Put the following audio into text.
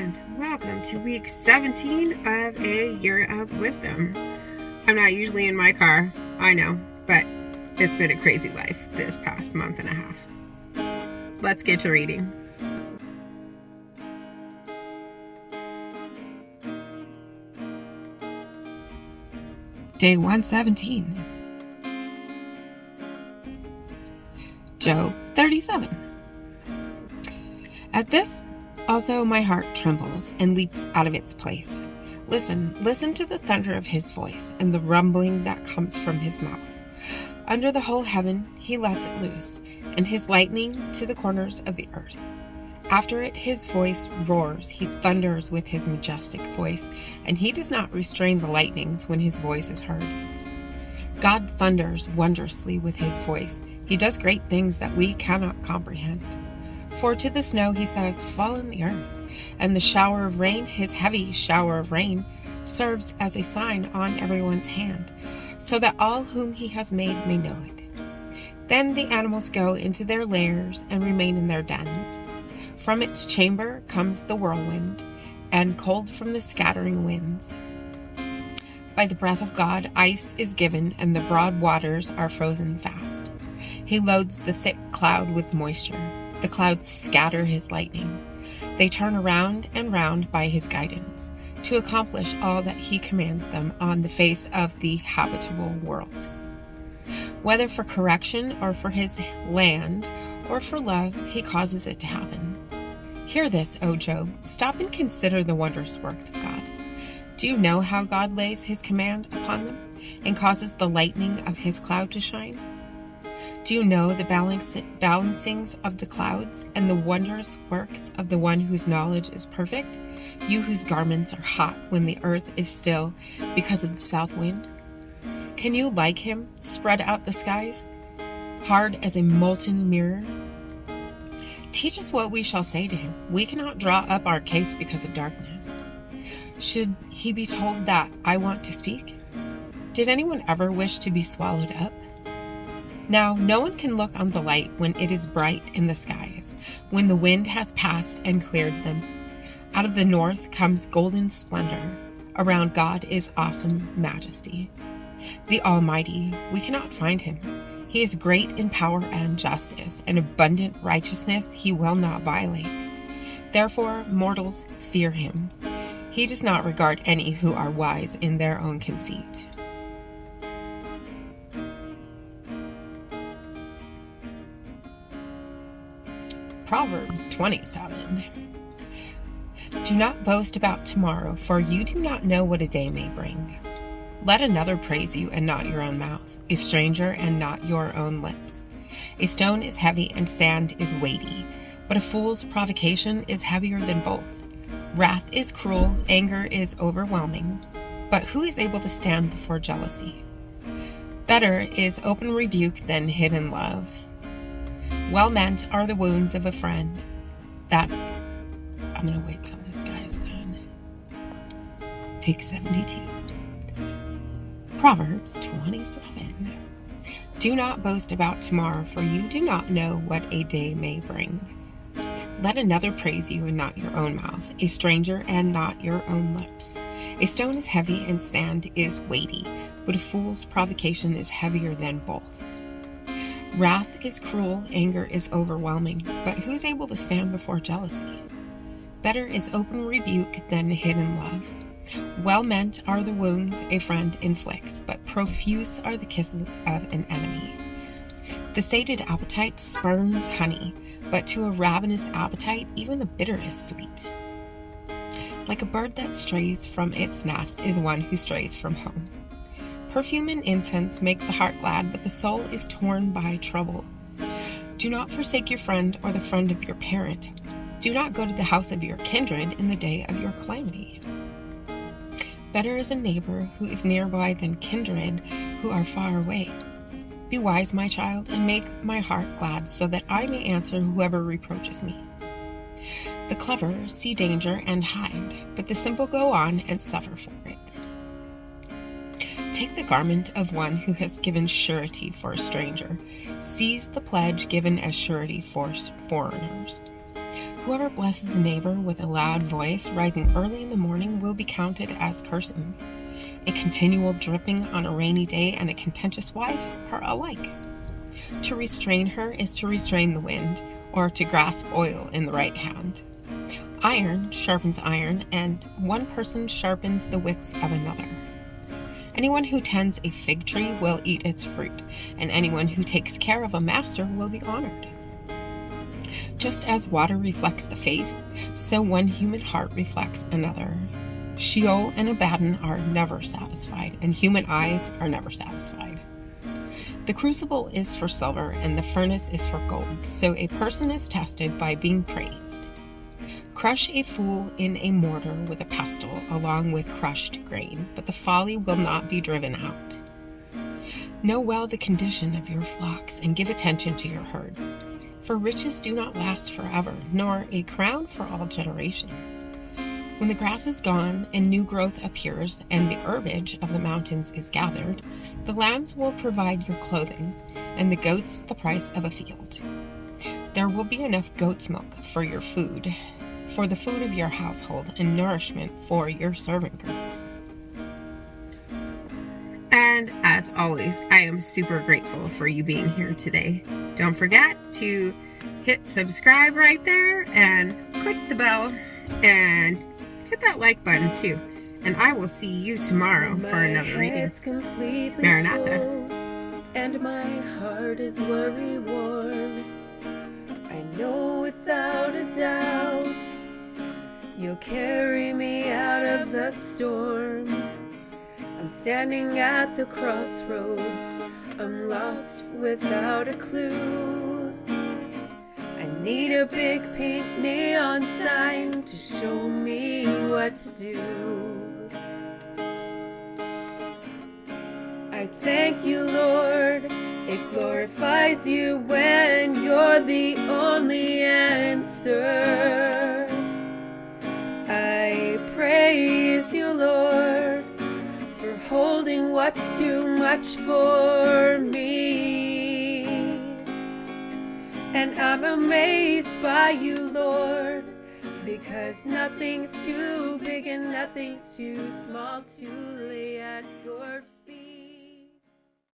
and welcome to week 17 of A Year of Wisdom. I'm not usually in my car, I know, but it's been a crazy life this past month and a half. Let's get to reading. Day 117. Job 37. At this, also my heart trembles and leaps out of its place. Listen to the thunder of his voice and the rumbling that comes from his mouth. Under the whole heaven he lets it loose, and his lightning to the corners of the earth. After it his voice roars, he thunders with his majestic voice, and he does not restrain the lightnings when his voice is heard. God thunders wondrously with his voice. He does great things that we cannot comprehend. For to the snow he says, fall on the earth, and the shower of rain, his heavy shower of rain, serves as a sign on everyone's hand, so that all whom he has made may know it. Then the animals go into their lairs and remain in their dens. From its chamber comes the whirlwind, and cold from the scattering winds. By the breath of God ice is given, and the broad waters are frozen fast. He loads the thick cloud with moisture. The clouds scatter his lightning. They turn around and round by his guidance, to accomplish all that he commands them on the face of the habitable world. Whether for correction or for his land or for love, he causes it to happen. Hear this, O Job. Stop and consider the wondrous works of God. Do you know how God lays his command upon them and causes the lightning of his cloud to shine? Do you know the balancings of the clouds and the wondrous works of the one whose knowledge is perfect? You whose garments are hot when the earth is still because of the south wind? Can you, like him, spread out the skies, hard as a molten mirror? Teach us what we shall say to him. We cannot draw up our case because of darkness. Should he be told that I want to speak? Did anyone ever wish to be swallowed up? Now, no one can look on the light when it is bright in the skies, when the wind has passed and cleared them. Out of the north comes golden splendor. Around God is awesome majesty. The Almighty, we cannot find him. He is great in power and justice, and abundant righteousness he will not violate. Therefore, mortals fear him. He does not regard any who are wise in their own conceit. Proverbs 27. Do not boast about tomorrow, for you do not know what a day may bring. Let another praise you and not your own mouth, a stranger and not your own lips. A stone is heavy and sand is weighty, but a fool's provocation is heavier than both. Wrath is cruel, anger is overwhelming, but who is able to stand before jealousy? Better is open rebuke than hidden love. Well meant are the wounds of a friend. I'm going to wait till this guy's done. Take 72. Proverbs 27. Do not boast about tomorrow, for you do not know what a day may bring. Let another praise you and not your own mouth, a stranger and not your own lips. A stone is heavy and sand is weighty, but a fool's provocation is heavier than both. Wrath is cruel, anger is overwhelming, but who is able to stand before jealousy? Better is open rebuke than hidden love. Well meant are the wounds a friend inflicts, but profuse are the kisses of an enemy. The sated appetite spurns honey, but to a ravenous appetite even the bitter is sweet. Like a bird that strays from its nest is one who strays from home. Perfume and incense make the heart glad, but the soul is torn by trouble. Do not forsake your friend or the friend of your parent. Do not go to the house of your kindred in the day of your calamity. Better is a neighbor who is nearby than kindred who are far away. Be wise, my child, and make my heart glad, so that I may answer whoever reproaches me. The clever see danger and hide, but the simple go on and suffer for it. Take the garment of one who has given surety for a stranger. Seize the pledge given as surety for foreigners. Whoever blesses a neighbor with a loud voice rising early in the morning will be counted as cursing. A continual dripping on a rainy day and a contentious wife are alike. To restrain her is to restrain the wind, or to grasp oil in the right hand. Iron sharpens iron, and one person sharpens the wits of another. Anyone who tends a fig tree will eat its fruit, and anyone who takes care of a master will be honored. Just as water reflects the face, so one human heart reflects another. Sheol and Abaddon are never satisfied, and human eyes are never satisfied. The crucible is for silver, and the furnace is for gold, so a person is tested by being praised. Crush a fool in a mortar with a pestle, along with crushed grain, but the folly will not be driven out. Know well the condition of your flocks, and give attention to your herds. For riches do not last forever, nor a crown for all generations. When the grass is gone and new growth appears, and the herbage of the mountains is gathered, the lambs will provide your clothing, and the goats the price of a field. There will be enough goat's milk for your food, for the food of your household, and nourishment for your servant girls. And as always, I am super grateful for you being here today. Don't forget to hit subscribe right there and click the bell and hit that like button too. And I will see you tomorrow for another reading. Maranatha. And my heart is worry-worn. I know without a doubt you'll carry me out of the storm. I'm standing at the crossroads. I'm lost without a clue. I need a big pink neon sign to show me what to do. I thank you, Lord. It glorifies you when you're the only answer. I praise you, Lord, for holding what's too much for me. And I'm amazed by you, Lord, because nothing's too big and nothing's too small to lay at your feet.